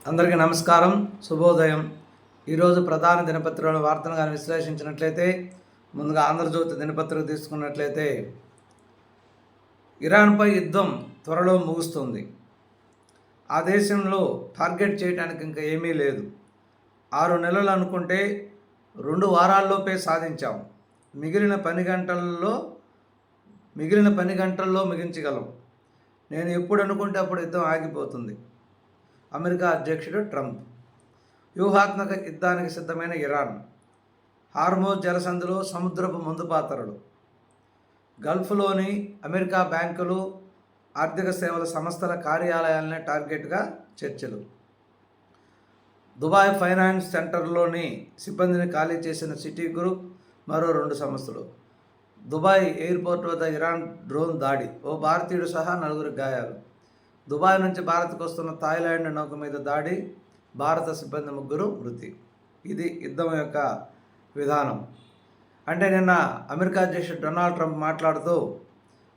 అందరికీ నమస్కారం, శుభోదయం. ఈరోజు ప్రధాన దినపత్రికల వార్తను కానీ విశ్లేషించినట్లయితే, ముందుగా ఆంధ్రజ్యోతి దినపత్రిక తీసుకున్నట్లయితే, ఇరాన్పై యుద్ధం త్వరలో ముగుస్తుంది. ఆ దేశంలో టార్గెట్ చేయడానికి ఇంకా ఏమీ లేదు. 6 నెలలు అనుకుంటే 2 వారాల్లోపే సాధించాం. మిగిలిన పని గంటల్లో ముగించగలం. నేను ఎప్పుడు అనుకుంటే అప్పుడు యుద్ధం ఆగిపోతుంది. అమెరికా అధ్యక్షుడు ట్రంప్. వ్యూహాత్మక యుద్ధానికి సిద్ధమైన ఇరాన్. హార్మోజ్ జలసంధిలో సముద్రపు మందుపాత్రలు. గల్ఫ్లోని అమెరికా బ్యాంకులు, ఆర్థిక సేవల సంస్థల కార్యాలయాలనే టార్గెట్గా చర్చలు. దుబాయ్ ఫైనాన్స్ సెంటర్లోని సిబ్బందిని ఖాళీ చేసిన సిటీ గ్రూప్, మరో 2 సంస్థలు. దుబాయ్ ఎయిర్పోర్ట్ వద్ద ఇరాన్ డ్రోన్ దాడి, ఓ భారతీయుడు సహా 4 గాయాలు. దుబాయ్ నుంచి భారత్కు వస్తున్న థాయిలాండ్ నౌక మీద దాడి, భారత సిబ్బంది 3 మృతి. ఇది యుద్ధం యొక్క విధానం. అంటే నిన్న అమెరికా అధ్యక్షుడు డొనాల్డ్ ట్రంప్ మాట్లాడుతూ,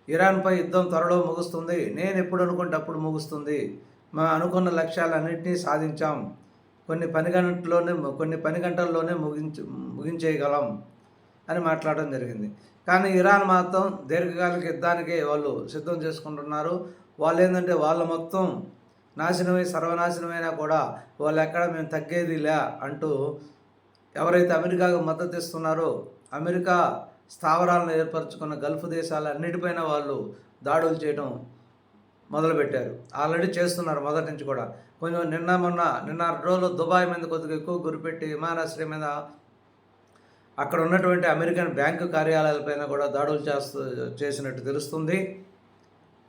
ఇరాన్పై యుద్ధం త్వరలో ముగుస్తుంది, నేను ఎప్పుడు అనుకుంటే అప్పుడు ముగుస్తుంది, మా అనుకున్న లక్ష్యాలన్నింటినీ సాధించాం, కొన్ని పని గంటల్లోనే ముగించేయగలం అని మాట్లాడడం జరిగింది. కానీ ఇరాన్ మాత్రం దీర్ఘకాలిక యుద్ధానికే వాళ్ళు సిద్ధం చేసుకుంటున్నారు. వాళ్ళు ఏంటంటే వాళ్ళ మొత్తం సర్వనాశనమైనా కూడా వాళ్ళు ఎక్కడ మేము తగ్గేదిలే అంటూ ఎవరైతే అమెరికాకు మద్దతు ఇస్తున్నారో, అమెరికా స్థావరాలను ఏర్పరచుకున్న గల్ఫ్ దేశాలన్నిటిపైన వాళ్ళు దాడులు చేయడం మొదలుపెట్టారు. ఆల్రెడీ చేస్తున్నారు మొదటి నుంచి కూడా. కొంచెం నిన్న రోజులు దుబాయ్ మీద కొద్దిగా ఎక్కువ గురిపెట్టి విమానాశ్రయం మీద, అక్కడ ఉన్నటువంటి అమెరికన్ బ్యాంకు కార్యాలయాలపైన కూడా దాడులు చేసినట్టు తెలుస్తుంది.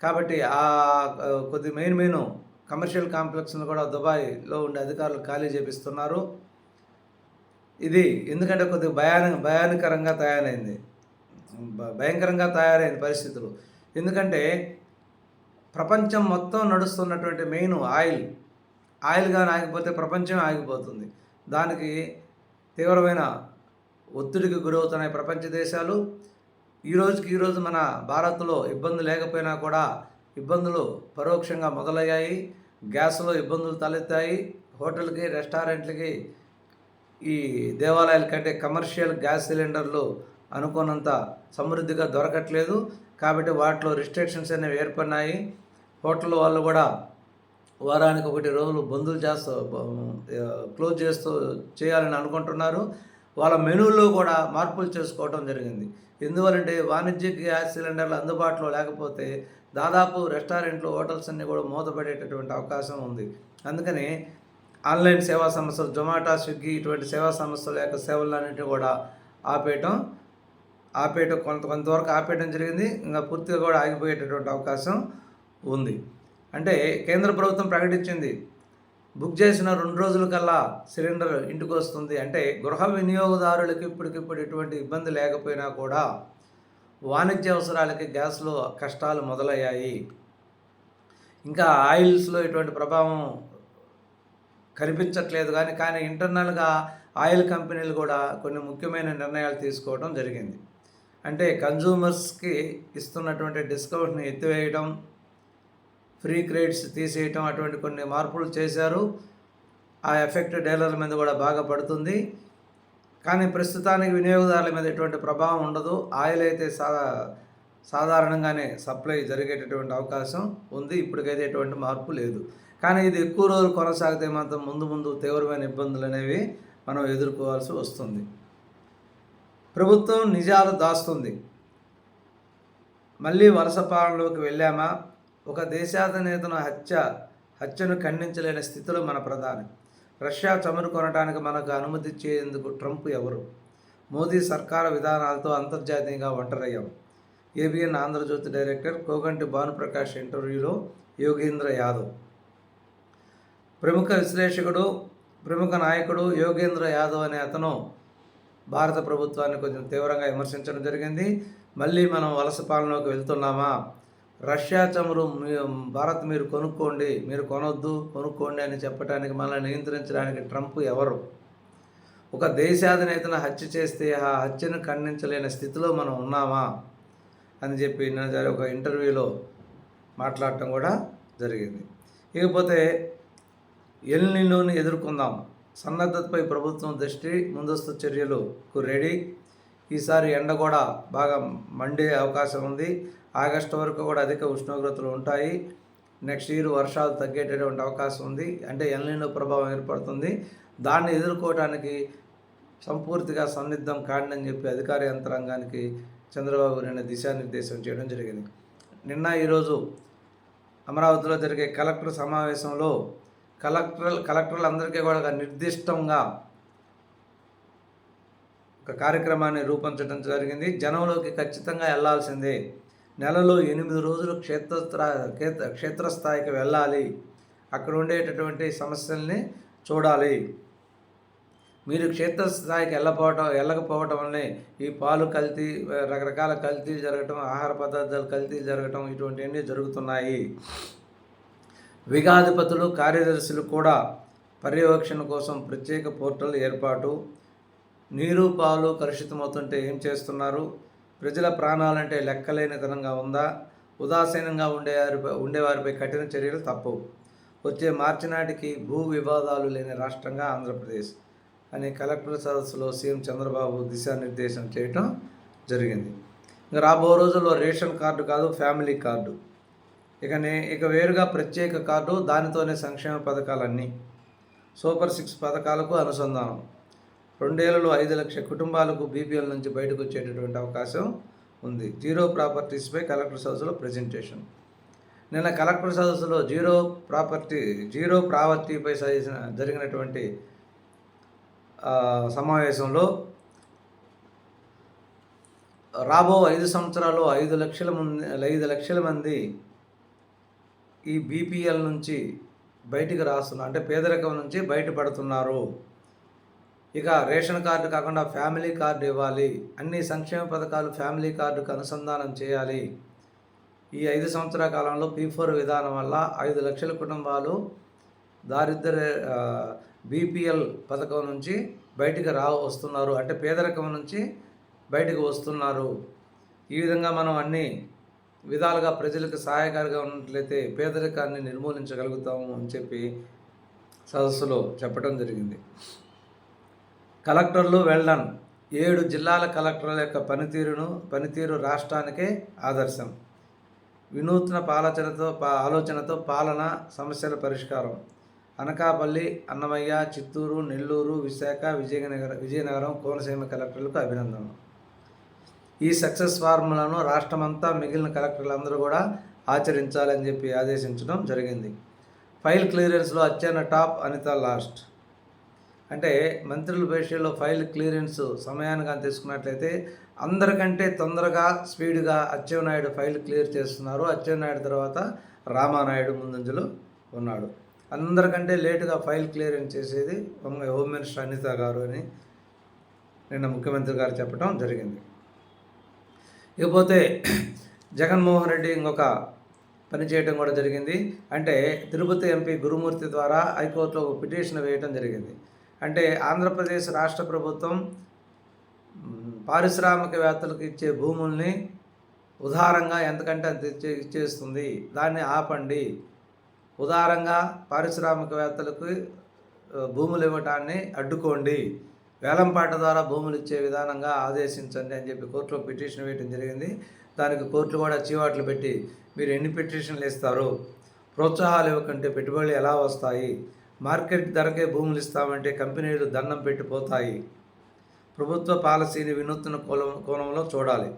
కాబట్టి ఆ కొద్ది మెయిన్ కమర్షియల్ కాంప్లెక్స్ను కూడా దుబాయ్లో ఉండే అధికారులు ఖాళీ చేపిస్తున్నారు. ఇది ఎందుకంటే కొద్దిగా భయంకరంగా తయారైంది పరిస్థితులు. ఎందుకంటే ప్రపంచం మొత్తం నడుస్తున్నటువంటి మెయిన్ ఆయిల్ కానీ ఆగిపోతే ప్రపంచం ఆగిపోతుంది. దానికి తీవ్రమైన ఒత్తిడికి గురవుతున్నాయి ప్రపంచ దేశాలు. ఈరోజు మన భారత్లో ఇబ్బంది లేకపోయినా కూడా ఇబ్బందులు పరోక్షంగా మొదలయ్యాయి. గ్యాస్లో ఇబ్బందులు తలెత్తాయి. హోటల్కి, రెస్టారెంట్లకి, ఈ దేవాలయాల కంటే కమర్షియల్ గ్యాస్ సిలిండర్లు అనుకున్నంత సమృద్ధిగా దొరకట్లేదు. కాబట్టి వాటిలో రిస్ట్రిక్షన్స్ అనేవి ఏర్పడినాయి. హోటల్ వాళ్ళు కూడా వారానికి 1 రోజులు బందులు క్లోజ్ చేయాలని అనుకుంటున్నారు. వాళ్ళ మెనూల్లో కూడా మార్పులు చేసుకోవడం జరిగింది. ఎందువలంటే వాణిజ్య గ్యాస్ సిలిండర్లు అందుబాటులో లేకపోతే దాదాపు రెస్టారెంట్లు, హోటల్స్ అన్నీ కూడా మూతపడేటటువంటి అవకాశం ఉంది. అందుకని ఆన్లైన్ సేవా సంస్థలు, జొమాటో, స్విగ్గీ ఇటువంటి సేవా సంస్థల యొక్క సేవలన్నింటినీ కూడా ఆపేయటం కొంతవరకు ఆపేయడం జరిగింది. ఇంకా పూర్తిగా కూడా ఆగిపోయేటటువంటి అవకాశం ఉంది. అంటే కేంద్ర ప్రభుత్వం ప్రకటించింది, బుక్ చేసిన 2 రోజుల కల్లా సిలిండర్ ఇంటికి వస్తుంది. అంటే గృహ వినియోగదారులకు ఇప్పటికిప్పుడు ఎటువంటి ఇబ్బంది లేకపోయినా కూడా వాణిజ్య అవసరాలకి గ్యాస్లో కష్టాలు మొదలయ్యాయి. ఇంకా ఆయిల్స్లో ఎటువంటి ప్రభావం కనిపించట్లేదు. కానీ ఇంటర్నల్గా ఆయిల్ కంపెనీలు కూడా కొన్ని ముఖ్యమైన నిర్ణయాలు తీసుకోవడం జరిగింది. అంటే కన్జ్యూమర్స్కి ఇస్తున్నటువంటి డిస్కౌంట్ని ఎత్తివేయడం, ఫ్రీ క్రెడిట్స్ తీసేయటం, అటువంటి కొన్ని మార్పులు చేశారు. ఆ ఎఫెక్ట్ డీలర్ల మీద కూడా బాగా పడుతుంది. కానీ ప్రస్తుతానికి వినియోగదారుల మీద ఎటువంటి ప్రభావం ఉండదు. ఆయిల్ అయితే సాధారణంగానే సప్లై జరిగేటటువంటి అవకాశం ఉంది. ఇప్పటికైతే ఎటువంటి మార్పు లేదు. కానీ ఇది ఎక్కువ రోజులు కొనసాగితే మాత్రం ముందు తీవ్రమైన ఇబ్బందులు అనేవి మనం ఎదుర్కోవాల్సి వస్తుంది. ప్రభుత్వం నిజాలు దాస్తుంది. మళ్ళీ వలస పాలనలోకి వెళ్ళామా? ఒక దేశాధినేతను హత్యను ఖండించలేని స్థితిలో మన ప్రధాని. రష్యా చమురు కొనడానికి మనకు అనుమతి ఇచ్చేందుకు ట్రంప్ ఎవరు? మోదీ సర్కారు విధానాలతో అంతర్జాతీయంగా ఒంటరయ్యాం. ఏబిఎన్ ఆంధ్రజ్యోతి డైరెక్టర్ కోగంటి భానుప్రకాష్ ఇంటర్వ్యూలో యోగేంద్ర యాదవ్. ప్రముఖ విశ్లేషకుడు, ప్రముఖ నాయకుడు యోగేంద్ర యాదవ్ అనే అతను భారత ప్రభుత్వాన్ని కొంచెం తీవ్రంగా విమర్శించడం జరిగింది. మళ్ళీ మనం వలస పాలనలోకి వెళ్తున్నామా? రష్యా చమురు భారత్ మీరు కొనుక్కోండి అని చెప్పడానికి, మనల్ని నియంత్రించడానికి ట్రంప్ ఎవరు? ఒక దేశాధినేతను హత్య చేస్తే ఆ హత్యను ఖండించలేని స్థితిలో మనం ఉన్నామా అని చెప్పి ఒక ఇంటర్వ్యూలో మాట్లాడటం కూడా జరిగింది. ఇకపోతే ఎల్ నినోని ఎదుర్కొందాం. సన్నద్ధతపై ప్రభుత్వం దృష్టి, ముందస్తు చర్యలకు రెడీ. ఈసారి ఎండ కూడా బాగా మండే అవకాశం ఉంది. ఆగస్టు వరకు కూడా అధిక ఉష్ణోగ్రతలు ఉంటాయి. నెక్స్ట్ ఇయర్ వర్షాలు తగ్గేటటువంటి అవకాశం ఉంది. అంటే ఎల్ నినో ప్రభావం ఏర్పడుతుంది. దాన్ని ఎదుర్కోవడానికి సంపూర్తిగా సన్నిద్ధం కాండి అని చెప్పి అధికార యంత్రాంగానికి చంద్రబాబు నిన్న దిశానిర్దేశం చేయడం జరిగింది. నిన్న ఈరోజు అమరావతిలో జరిగే కలెక్టర్ సమావేశంలో కలెక్టర్లందరికీ కూడా నిర్దిష్టంగా ఒక కార్యక్రమాన్ని రూపొందించడం జరిగింది. జనంలోకి ఖచ్చితంగా వెళ్లాల్సిందే. నెలలో 8 రోజులు క్షేత్రస్థాయికి వెళ్ళాలి. అక్కడ ఉండేటటువంటి సమస్యల్ని చూడాలి. మీరు క్షేత్రస్థాయికి వెళ్ళకపోవటం వల్లనే ఈ పాలు కల్తీ, రకరకాల కల్తీలు జరగటం, ఆహార పదార్థాలు కల్తీలు జరగటం ఇటువంటివన్నీ జరుగుతున్నాయి. విగాధిపతులు, కార్యదర్శులు కూడా పర్యవేక్షణ కోసం ప్రత్యేక పోర్టల్ ఏర్పాటు. నీరు, పాలు కలుషితమవుతుంటే ఏం చేస్తున్నారు? ప్రజల ప్రాణాలంటే లెక్కలేనితనంగా ఉందా? ఉదాసీనంగా ఉండేవారిపై కఠిన చర్యలు తప్పవు. వచ్చే మార్చి నాటికి భూ వివాదాలు లేని రాష్ట్రంగా ఆంధ్రప్రదేశ్ అని కలెక్టర్ సదస్సులో సీఎం చంద్రబాబు దిశానిర్దేశం చేయటం జరిగింది. ఇంకా రాబో రోజుల్లో రేషన్ కార్డు కాదు, ఫ్యామిలీ కార్డు, ఇక వేరుగా ప్రత్యేక కార్డు, దానితోనే సంక్షేమ పథకాలన్నీ, సూపర్ 6 పథకాలకు అనుసంధానం. 2 ఏళ్లలో 5 లక్షల కుటుంబాలకు బీపీఎల్ నుంచి బయటకు వచ్చేటటువంటి అవకాశం ఉంది. జీరో ప్రాపర్టీస్పై కలెక్టర్ సదస్సులో ప్రజెంటేషన్. నిన్న కలెక్టర్ సదస్సులో జీరో ప్రాపర్టీపై జరిగినటువంటి సమావేశంలో రాబో 5 సంవత్సరాల్లో 5 లక్షల మంది ఈ బీపీఎల్ నుంచి బయటికి రాస్తున్నారు, అంటే పేదరికం నుంచి బయటపడుతున్నారు. ఇక రేషన్ కార్డు కాకుండా ఫ్యామిలీ కార్డు ఇవ్వాలి. అన్ని సంక్షేమ పథకాలు ఫ్యామిలీ కార్డుకు అనుసంధానం చేయాలి. ఈ 5 సంవత్సరాల కాలంలో P4 విధానం వల్ల 5 లక్షల కుటుంబాలు బీపీఎల్ పథకం నుంచి బయటికి వస్తున్నారు, అంటే పేదరికం నుంచి బయటకు వస్తున్నారు. ఈ విధంగా మనం అన్ని విధాలుగా ప్రజలకు సహాయకారిగా ఉన్నట్లయితే పేదరికాన్ని నిర్మూలించగలుగుతాము అని చెప్పి సదస్సులో చెప్పడం జరిగింది. కలెక్టర్లు వెల్డన్. 7 జిల్లాల కలెక్టర్ల యొక్క పనితీరు రాష్ట్రానికే ఆదర్శం. వినూత్న ఆలోచనతో పాలన, సమస్యల పరిష్కారం. అనకాపల్లి, అన్నమయ్య, చిత్తూరు, నెల్లూరు, విశాఖ, విజయనగరం, కోనసీమ కలెక్టర్లకు అభినందనలు. ఈ సక్సెస్ ఫార్ములాను రాష్ట్రమంతా మిగిలిన కలెక్టర్లందరూ కూడా ఆచరించాలని చెప్పి ఆదేశించడం జరిగింది. ఫైల్ క్లియరెన్స్లో అచ్చెన్న టాప్, అనిత లాస్ట్. అంటే మంత్రుల విషయంలో ఫైల్ క్లియరెన్స్ సమయానికి తీసుకున్నట్లయితే అందరికంటే తొందరగా స్పీడ్గా అచ్చెన్నాయుడు ఫైల్ క్లియర్ చేస్తున్నారు. అచ్చెన్నాయుడు తర్వాత రామానాయుడు ముందంజలో ఉన్నాడు. అందరికంటే లేటుగా ఫైల్ క్లియరెన్స్ చేసేది హోమ్ మినిస్టర్ అనిత గారు అని నిన్న ముఖ్యమంత్రి గారు చెప్పడం జరిగింది. ఇకపోతే జగన్మోహన్ రెడ్డి ఇంకొక పని చేయడం కూడా జరిగింది. అంటే తిరుపతి ఎంపీ గురుమూర్తి ద్వారా హైకోర్టులో ఒక పిటిషన్ వేయడం జరిగింది. అంటే ఆంధ్రప్రదేశ్ రాష్ట్ర ప్రభుత్వం పారిశ్రామికవేత్తలకు ఇచ్చే భూముల్ని ఉదారంగా ఎంతకంటే అంత ఇచ్చేస్తుంది, దాన్ని ఆపండి. ఉదారంగా పారిశ్రామికవేత్తలకు భూములు ఇవ్వటాన్ని అడ్డుకోండి, వేలంపాట ద్వారా భూములు ఇచ్చే విధానంగా ఆదేశించండి అని చెప్పి కోర్టులో పిటిషన్ వేయడం జరిగింది. దానికి కోర్టులు కూడా చీవాట్లు పెట్టి మీరు ఎన్ని పిటిషన్లు ఇస్తారు, ప్రోత్సాహాలు ఇవ్వకంటే పెట్టుబడులు ఎలా వస్తాయి, మార్కెట్ ధరకే భూములు ఇస్తామంటే కంపెనీలు దండం పెట్టిపోతాయి. ప్రభుత్వ పాలసీని వినూత్న కోణంలో చూడాలి.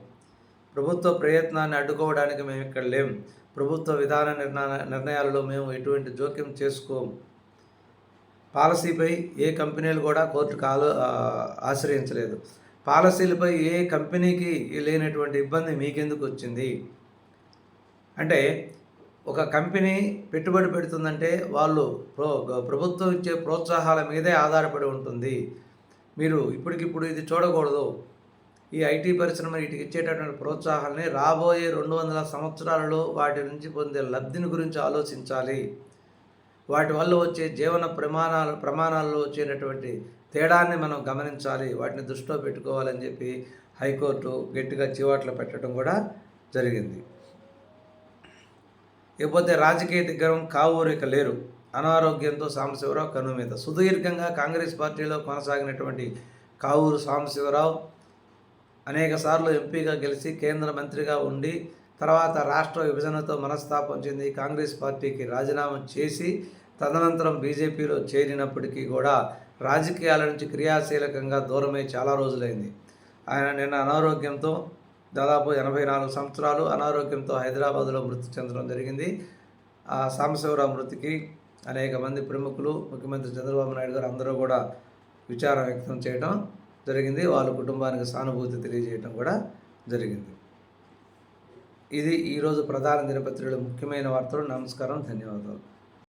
ప్రభుత్వ ప్రయత్నాన్ని అడ్డుకోవడానికి మేము ఇక్కడ లేం. ప్రభుత్వ విధాన నిర్ణయాలలో మేము ఎటువంటి జోక్యం చేసుకోము. పాలసీపై ఏ కంపెనీలు కూడా కోర్టుకు ఆశ్రయించలేదు. పాలసీలపై ఏ కంపెనీకి లేనటువంటి ఇబ్బంది మీకెందుకు వచ్చింది? అంటే ఒక కంపెనీ పెట్టుబడి పెడుతుందంటే వాళ్ళు ప్రభుత్వం ఇచ్చే ప్రోత్సాహాల మీదే ఆధారపడి ఉంటుంది. మీరు ఇప్పటికిప్పుడు ఇది చూడకూడదు. ఈ ఐటీ పరిశ్రమ వీటికి ఇచ్చేటటువంటి ప్రోత్సాహాన్ని రాబోయే 200 సంవత్సరాలలో వాటి నుంచి పొందే లబ్ధిని గురించి ఆలోచించాలి. వాటి వల్ల వచ్చే జీవన ప్రమాణాల్లో వచ్చేటటువంటి తేడాన్ని మనం గమనించాలి, వాటిని దృష్టిలో పెట్టుకోవాలని చెప్పి హైకోర్టు గట్టిగా చీవాట్లు పెట్టడం కూడా జరిగింది. ఇకపోతే రాజకీయ దిగ్గరం కావూరు ఇక లేరు. అనారోగ్యంతో సాంబశివరావు కనుమూత. సుదీర్ఘంగా కాంగ్రెస్ పార్టీలో కొనసాగినటువంటి కావూరు సాంబశివరావు అనేకసార్లు ఎంపీగా గెలిచి కేంద్ర మంత్రిగా ఉండి తర్వాత రాష్ట్ర విభజనతో మనస్తాపం చెంది కాంగ్రెస్ పార్టీకి రాజీనామా చేసి తదనంతరం బీజేపీలో చేరినప్పటికీ కూడా రాజకీయాల నుంచి క్రియాశీలకంగా దూరమై చాలా రోజులైంది. ఆయన నిన్న అనారోగ్యంతో దాదాపు 84 సంవత్సరాలు అనారోగ్యంతో హైదరాబాదులో మృతి చెందడం జరిగింది. ఆ సాంబశివరావు మృతికి అనేక మంది ప్రముఖులు, ముఖ్యమంత్రి చంద్రబాబు నాయుడు గారు అందరూ కూడా విచారం వ్యక్తం చేయడం జరిగింది. వాళ్ళ కుటుంబానికి సానుభూతి తెలియజేయడం కూడా జరిగింది. ఇది ఈరోజు ప్రధాన దినపత్రికలో ముఖ్యమైన వార్తలు. నమస్కారం, ధన్యవాదాలు.